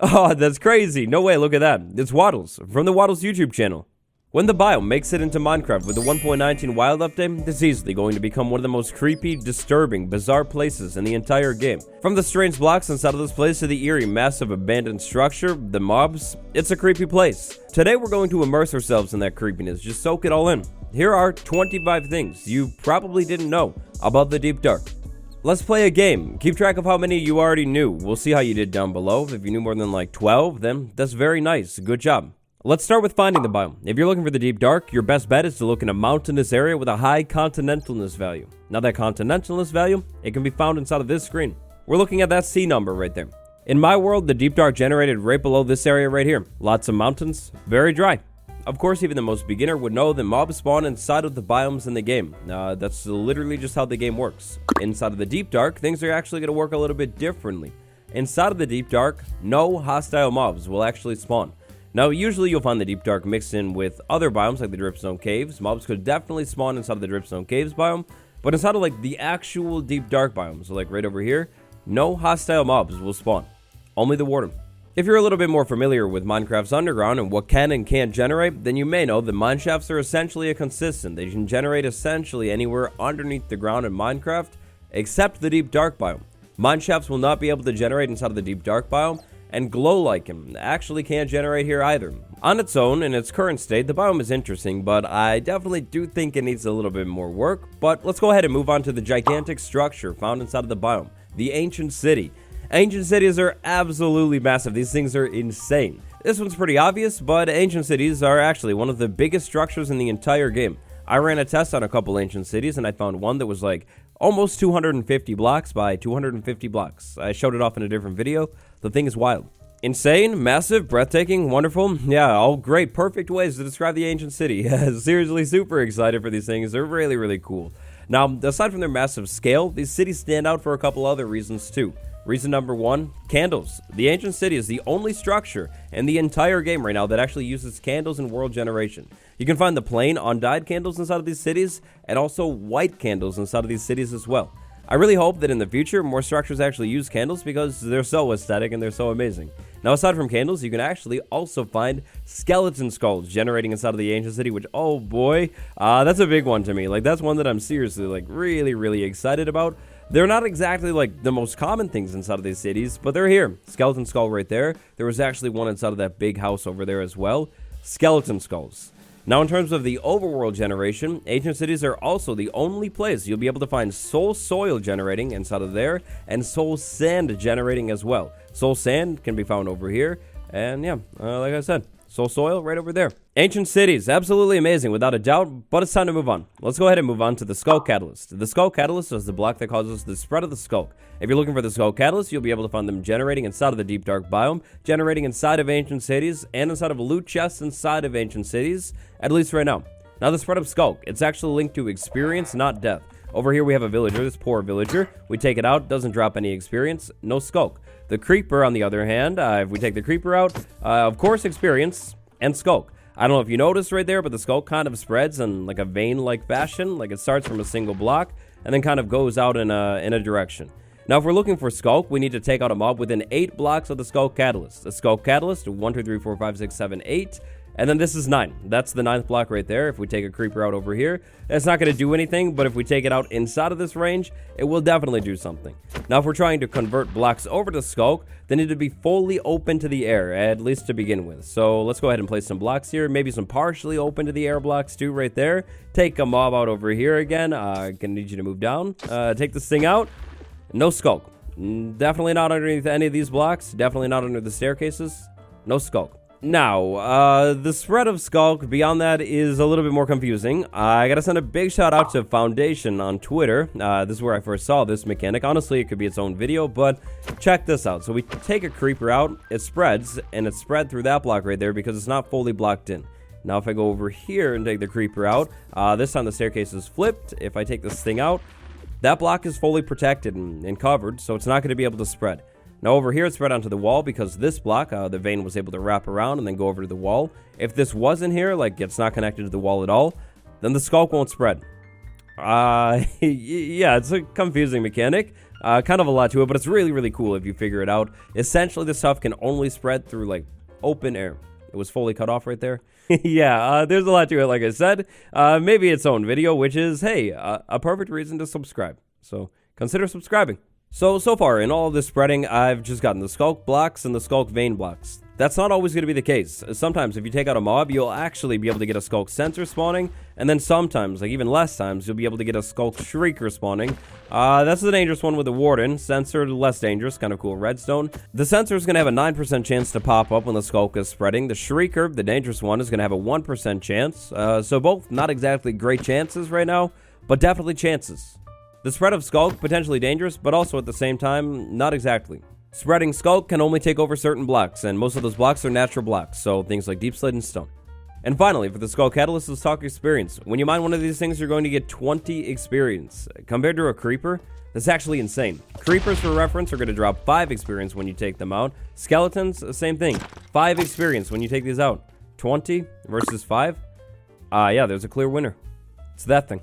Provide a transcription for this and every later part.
Oh, that's crazy. No way, look at that. It's Waddles from the Waddles YouTube channel. When the biome makes it into Minecraft with the 1.19 wild update, it's easily going to become one of the most creepy, disturbing, bizarre places in the entire game. From the strange blocks inside of this place to the eerie, massive abandoned structure, the mobs, it's a creepy place. Today we're going to immerse ourselves in that creepiness, just soak it all in. Here are 25 things you probably didn't know about the Deep Dark. Let's play a game. Keep track of how many you already knew. We'll see how you did down below. If you knew more than like 12, then that's very nice. Good job. Let's start with finding the biome. If you're looking for the Deep Dark, your best bet is to look in a mountainous area with a high continentalness value. Now that continentalness value, it can be found inside of this screen. We're looking at that C number right there. In my world, the Deep Dark generated right below this area right here. Lots of mountains, very dry. Of course, even the most beginner would know that mobs spawn inside of the biomes in the game. That's literally just how the game works. Inside of the Deep Dark, things are actually going to work a little bit differently. Inside of the Deep Dark, no hostile mobs will actually spawn. Now, usually you'll find the Deep Dark mixed in with other biomes like the Dripstone Caves. Mobs could definitely spawn inside of the Dripstone Caves biome, but inside of like the actual Deep Dark biome, so like right over here, no hostile mobs will spawn. Only the warden. If you're a little bit more familiar with Minecraft's underground and what can and can't generate, then you may know that mineshafts are essentially a consistent. They can generate essentially anywhere underneath the ground in Minecraft, except the Deep Dark biome. Mineshafts will not be able to generate inside of the Deep Dark biome, and glow lichen actually can't generate here either. On its own, in its current state, the biome is interesting, but I definitely do think it needs a little bit more work. But let's go ahead and move on to the gigantic structure found inside of the biome, the ancient city. Ancient cities are absolutely massive. These things are insane. This one's pretty obvious, but ancient cities are actually one of the biggest structures in the entire game. I ran a test on a couple ancient cities, and I found one that was like almost 250 blocks by 250 blocks. I showed it off in a different video. The thing is wild. Insane, massive, breathtaking, wonderful. Yeah, all great, perfect ways to describe the ancient city. Seriously, super excited for these things. They're really, really cool. Now, aside from their massive scale, these cities stand out for a couple other reasons too. Reason number one, candles. The ancient city is the only structure in the entire game right now that actually uses candles in world generation. You can find the plain, undyed candles inside of these cities, and also white candles inside of these cities as well. I really hope that in the future, more structures actually use candles because they're so aesthetic and they're so amazing. Now, aside from candles, you can actually also find skeleton skulls generating inside of the ancient city, which, oh boy, that's a big one to me. Like, that's one that I'm seriously, like, really excited about. They're not exactly like the most common things inside of these cities, but they're here. Skeleton skull right there. There was actually one inside of that big house over there as well. Skeleton skulls. Now, in terms of the overworld generation, ancient cities are also the only place you'll be able to find soul soil generating inside of there, and soul sand generating as well. Soul sand can be found over here, and yeah, like I said, soul soil right over there. Ancient cities, absolutely amazing without a doubt, but it's time to move on. Let's go ahead and move on to the sculk catalyst. The sculk catalyst is the block that causes the spread of the sculk. If you're looking for the sculk catalyst, you'll be able to find them generating inside of the Deep Dark biome, generating inside of ancient cities, and inside of loot chests inside of ancient cities, at least right now. Now, the spread of sculk, it's actually linked to experience, not death. Over here we have a villager, this poor villager. We take it out, doesn't drop any experience, no sculk. The creeper, on the other hand, if we take the creeper out, of course, experience and sculk. I don't know if you noticed right there, but the sculk kind of spreads in like a vein-like fashion. Like it starts from a single block and then kind of goes out in a direction. Now, if we're looking for sculk, we need to take out a mob within 8 blocks of the sculk catalyst. The sculk catalyst, 1, 2, 3, 4, 5, 6, 7, 8. And then this is 9. That's the 9th block right there. If we take a creeper out over here, it's not going to do anything, but if we take it out inside of this range, it will definitely do something. Now, if we're trying to convert blocks over to sculk, they need to be fully open to the air, at least to begin with. So let's go ahead and place some blocks here, maybe some partially open to the air blocks too right there. Take a mob out over here again. Gonna need you to move down. Take this thing out. No sculk. Definitely not underneath any of these blocks. Definitely not under the staircases. No sculk. Now, the spread of sculk beyond that is a little bit more confusing. I gotta send a big shout out to Foundation on Twitter. This is where I first saw this mechanic. Honestly, it could be its own video, but check this out. So we take a creeper out, it spreads, and it's spread through that block right there because it's not fully blocked in. Now, if I go over here and take the creeper out, this time the staircase is flipped. If I take this thing out, that block is fully protected and covered, so it's not going to be able to spread. Now over here it's spread onto the wall because this block, the vein was able to wrap around and then go over to the wall. If this wasn't here, like it's not connected to the wall at all, then the sculk won't spread. Yeah, it's a confusing mechanic. Kind of a lot to it, but it's really, really cool if you figure it out. Essentially, this stuff can only spread through, like, open air. It was fully cut off right there. Yeah, there's a lot to it, like I said. Maybe its own video, which is, hey, a perfect reason to subscribe. So consider subscribing. So far, in all of this spreading, I've just gotten the sculk blocks and the sculk vein blocks. That's not always going to be the case. Sometimes, if you take out a mob, you'll actually be able to get a sculk sensor spawning, and then sometimes, like even less times, you'll be able to get a sculk shrieker spawning. That's the dangerous one with the warden. Sensor, less dangerous, kind of cool redstone. The sensor is going to have a 9% chance to pop up when the sculk is spreading. The shrieker, the dangerous one, is going to have a 1% chance. So both not exactly great chances right now, but definitely chances. The spread of sculk, potentially dangerous, but also at the same time, not exactly. Spreading sculk can only take over certain blocks, and most of those blocks are natural blocks, so things like deepslate and stone. And finally, for the sculk catalyst, let's talk experience. When you mine one of these things, you're going to get 20 experience. Compared to a creeper, that's actually insane. Creepers, for reference, are going to drop 5 experience when you take them out. Skeletons, same thing. 5 experience when you take these out. 20 versus 5? Yeah, there's a clear winner. It's that thing.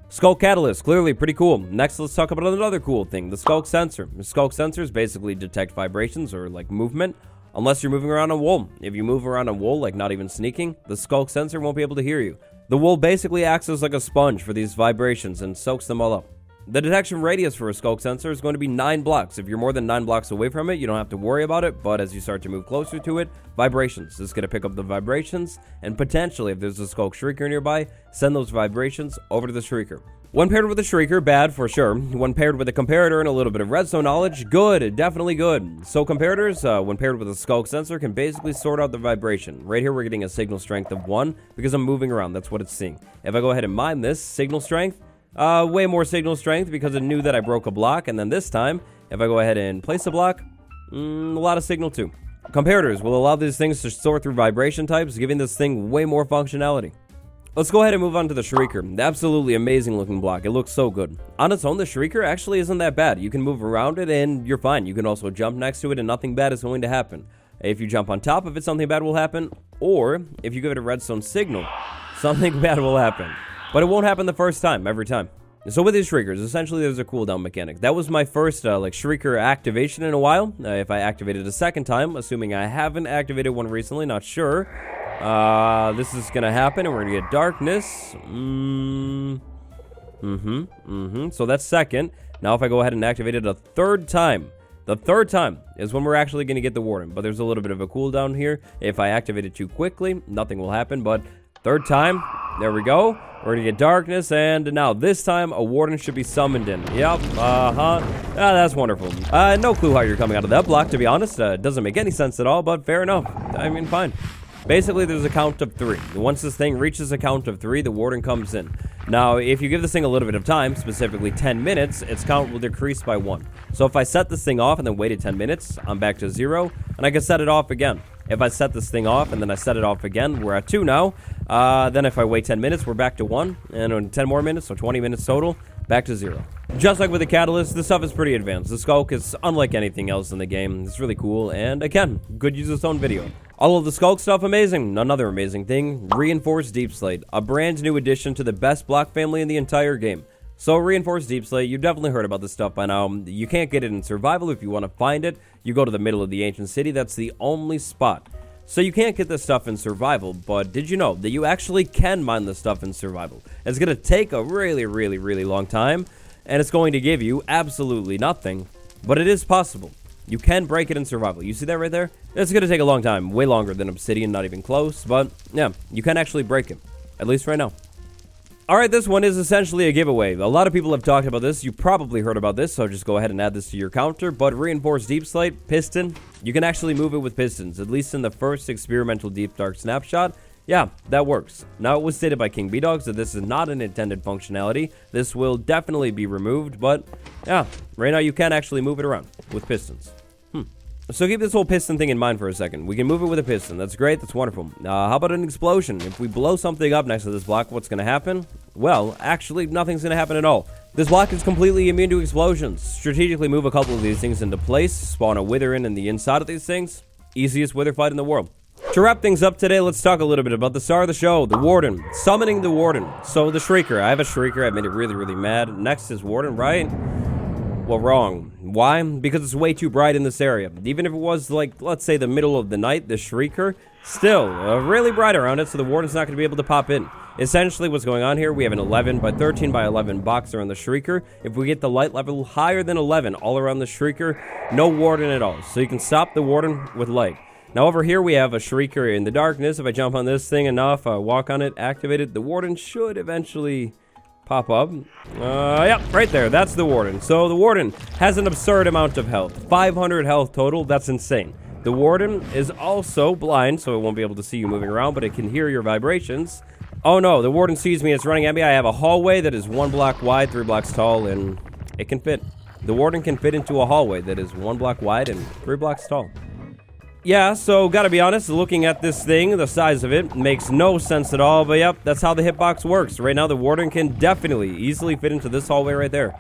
Sculk catalyst, clearly pretty cool. Next, let's talk about another cool thing, the sculk sensor. The sculk sensors basically detect vibrations or like movement, unless you're moving around a wool. If you move around a wool, like not even sneaking, the sculk sensor won't be able to hear you. The wool basically acts as like a sponge for these vibrations and soaks them all up. The detection radius for a sculk sensor is going to be 9 blocks. If you're more than 9 blocks away from it, you don't have to worry about it, but as you start to move closer to it, vibrations. It's going to pick up the vibrations, and potentially, if there's a sculk shrieker nearby, send those vibrations over to the shrieker. When paired with a shrieker, bad for sure. When paired with a comparator and a little bit of redstone knowledge, good, definitely good. So comparators, when paired with a sculk sensor, can basically sort out the vibration. Right here, we're getting a signal strength of 1, because I'm moving around, that's what it's seeing. If I go ahead and mine this, signal strength, way more signal strength because it knew that I broke a block, and then this time, if I go ahead and place a block, a lot of signal too. Comparators will allow these things to sort through vibration types, giving this thing way more functionality. Let's go ahead and move on to the shrieker. Absolutely amazing looking block. It looks so good. On its own, the shrieker actually isn't that bad. You can move around it and you're fine. You can also jump next to it and nothing bad is going to happen. If you jump on top of it, something bad will happen. Or if you give it a redstone signal, something bad will happen. But it won't happen the first time, every time. So with these shriekers, essentially there's a cooldown mechanic. That was my first like shrieker activation in a while. If I activate it a second time, assuming I haven't activated one recently, not sure. This is gonna happen and we're gonna get darkness. So that's second. Now if I go ahead and activate it a third time, the third time is when we're actually gonna get the warden. But there's a little bit of a cooldown here. If I activate it too quickly, nothing will happen. But third time, there we go. We're gonna get darkness, and now this time a warden should be summoned in. Yep, that's wonderful. No clue how you're coming out of that block, to be honest. It doesn't make any sense at all, but fair enough. I mean, fine. Basically, there's a count of 3. Once this thing reaches a count of 3, the warden comes in. Now, if you give this thing a little bit of time, specifically 10 minutes, its count will decrease by 1. So if I set this thing off and then waited 10 minutes, I'm back to 0, and I can set it off again. If I set this thing off and then I set it off again, we're at 2 now. Then if I wait 10 minutes, we're back to 1. And in 10 more minutes, so 20 minutes total, back to 0. Just like with the catalyst, this stuff is pretty advanced. The sculk is unlike anything else in the game. It's really cool, and again, could use its own video. All of the sculk stuff amazing. Another amazing thing, reinforced deepslate, a brand new addition to the best block family in the entire game. So reinforced deepslate, you've definitely heard about this stuff by now. You can't get it in survival. If you want to find it, you go to the middle of the ancient city. That's the only spot. So you can't get this stuff in survival, but did you know that you actually can mine this stuff in survival? It's going to take a really long time, and it's going to give you absolutely nothing, but it is possible. You can break it in survival. You see that right there? It's going to take a long time, way longer than obsidian, not even close, but yeah, you can actually break it, at least right now. Alright, this one is essentially a giveaway. A lot of people have talked about this. You probably heard about this, so just go ahead and add this to your counter. But reinforced deepslate, piston, you can actually move it with pistons, at least in the first experimental deep dark snapshot. Yeah, that works. Now, it was stated by King B-Dogs that this is not an intended functionality. This will definitely be removed, but yeah, right now you can actually move it around with pistons. So keep this whole piston thing in mind for a second. We can move it with a piston. That's great. That's wonderful. How about an explosion? If we blow something up next to this block, what's going to happen? Well, actually, nothing's going to happen at all. This block is completely immune to explosions. Strategically move a couple of these things into place. Spawn a wither in the inside of these things. Easiest wither fight in the world. To wrap things up today, let's talk a little bit about the star of the show, the warden. Summoning the warden. So the shrieker. I have a shrieker. I made it really mad. Next is warden, right? Well, wrong. Why? Because it's way too bright in this area. Even if it was, like, let's say the middle of the night, the shrieker, still, really bright around it, so the warden's not going to be able to pop in. Essentially, what's going on here, we have an 11 by 13 by 11 box around the shrieker. If we get the light level higher than 11 all around the shrieker, no warden at all. So you can stop the warden with light. Now over here we have a shrieker in the darkness. If I jump on this thing enough, walk on it, activate it, the warden should eventually pop up. Yep, right there. That's the warden. So the warden has an absurd amount of health. 500 health total. That's insane. The warden is also blind, so it won't be able to see you moving around, but it can hear your vibrations. Oh no, the warden sees me. It's running at me. I have a hallway that is 1 block wide, 3 blocks tall, and it can fit. The warden can fit into a hallway that is 1 block wide and 3 blocks tall. Yeah, so gotta be honest, looking at this thing, the size of it, makes no sense at all, but yep, that's how the hitbox works. Right now, the warden can definitely easily fit into this hallway right there.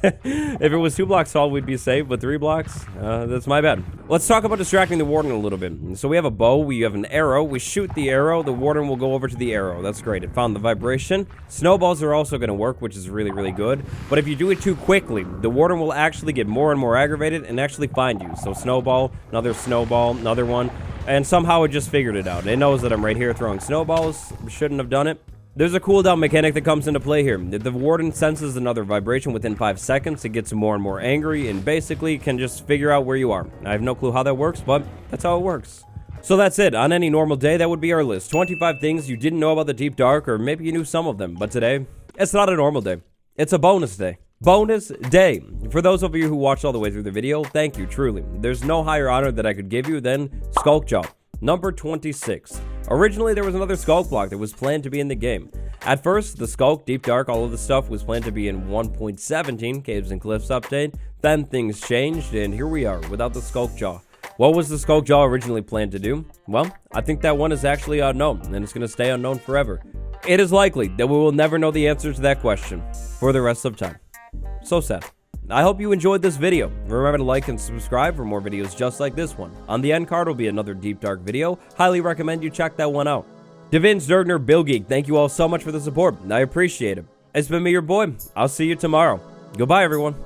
If it was 2 blocks tall, we'd be safe, but 3 blocks, that's my bad. Let's talk about distracting the warden a little bit. So we have a bow, we have an arrow, we shoot the arrow, the warden will go over to the arrow. That's great, it found the vibration. Snowballs are also gonna work, which is really, really good. But if you do it too quickly, the warden will actually get more and more aggravated and actually find you. So snowball, another one, and somehow it just figured it out. It knows that I'm right here throwing snowballs, shouldn't have done it. There's a cooldown mechanic that comes into play here. If the warden senses another vibration within 5 seconds, it gets more and more angry and basically can just figure out where you are. I have no clue how that works, but that's how it works. So that's it. On any normal day, that would be our list. 25 things you didn't know about the Deep Dark, or maybe you knew some of them. But today, it's not a normal day. It's a bonus day. Bonus day. For those of you who watched all the way through the video, thank you, truly. There's no higher honor that I could give you than Sculk Jaw. Number 26. Originally, there was another Sculk block that was planned to be in the game. At first, the Sculk, Deep Dark, all of the stuff was planned to be in 1.17 Caves and Cliffs update. Then things changed, and here we are, without the Sculk Jaw. What was the Sculk Jaw originally planned to do? Well, I think that one is actually unknown, and it's going to stay unknown forever. It is likely that we will never know the answer to that question for the rest of time. So sad. I hope you enjoyed this video. Remember to like and subscribe for more videos just like this one. On the end card will be another Deep Dark video. Highly recommend you check that one out. Devins, Durgner, Bill Geek, thank you all so much for the support. I appreciate it. It's been me, your boy. I'll see you tomorrow. Goodbye, everyone.